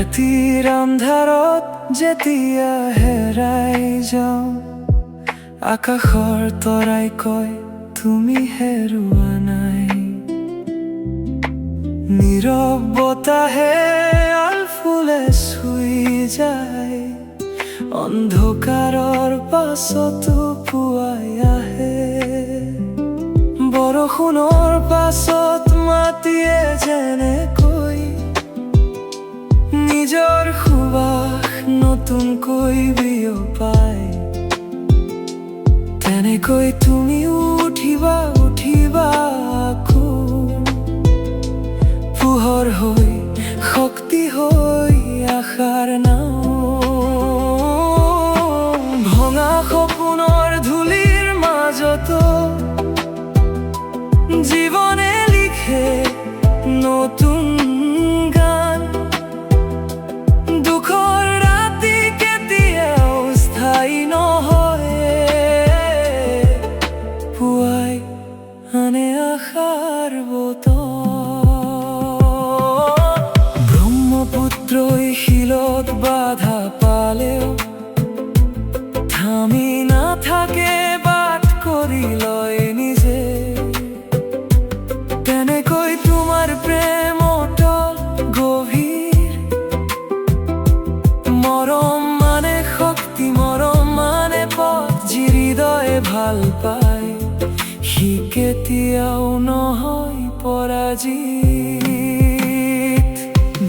ৰাতিৰ আন্ধাৰত যেতিয়া হেৰাই যাওঁ, আকাশৰ তৰাই কয় তুমি হেৰুৱা নাই। নীৰৱ বতাহে আলফুলে চুই যায়, অন্ধকাৰৰ পাছতো পুৱাই আহে। বৰষুণৰ পাছত মাটিয়ে যেনেকৈ নিজৰ সুবাস নতুনকৈ বিয়পায়, তেনেকৈ তুমিও উঠিবা উঠিবা আকৌ, পোহৰ হৈ শক্তি হৈ আশাৰ নাও। ভঙা সপোনৰ ধূলিৰ মাজতো জীৱনে লিখে নতুন গান। দুখৰ ৰাতি কেতিয়াও স্থায়ী নহয়, পুৱাই আনে আশাৰ বতন। ব্ৰহ্মপুত্ৰই শিলত বাধা পালেও থামি নাথাকে, বাট কৰি লয় নিজে। তেনেকৈ তোমাৰ প্ৰেম অটল গভীৰ, মৰম মানে শক্তি, মৰম মানে পথ। যি হৃদয়ে ভাল পায় সি কেতিয়াও নহয় পৰাজিত।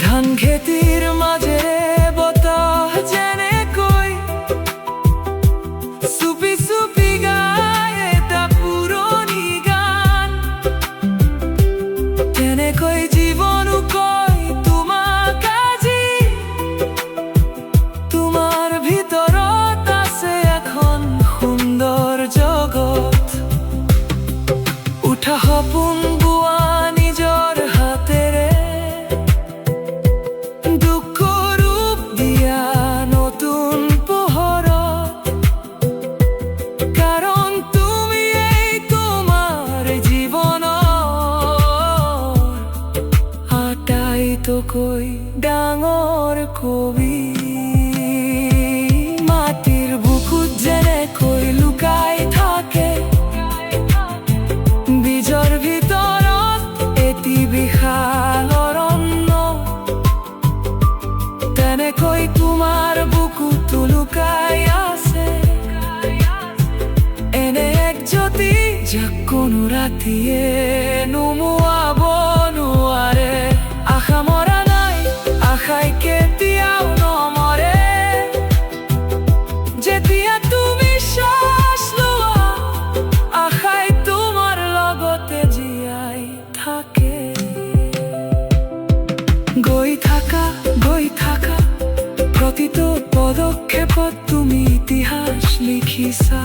ধান খেতিৰ মাজেৰে বতাহ যেনেকৈ চুপি চুপি গায় এটা পুৰণি গান, তেনেকৈ জীৱনো কয় তোমাক আজি। তোমাৰ ভিতৰত আছে এখন সুন্দৰ জগত, উঠা সপোন বোৱা নিজৰ হাতেৰে, দুখ ৰূপ দিয়া নতুন পোহৰত। কাৰণ তুমি এই তোমাৰ জীৱনৰ আটাইতকৈ ডাঙৰ কবি। মাটিৰ বুকুত যেনেকৈ লুকাই থাকে বীজৰ ভিতৰত এটি বিশাল অৰণ্য, তেনেকৈ তোমাৰ বুকুতো লুকাই আছে এনে এক জ্যোতি, যাক কোনো ৰাতিয়ে নুমুৱাব নোৱাৰে। আশা মৰা নাই, আশাই কেতিয়াও নমৰে। যেতিয়া তুমি শ্বাস লোৱা, আশাই তোমাৰ লগতে জীয়াই থাকে। গৈ থাকা প্ৰতিটো পদক্ষেপত তুমি ইতিহাস লিখিছা।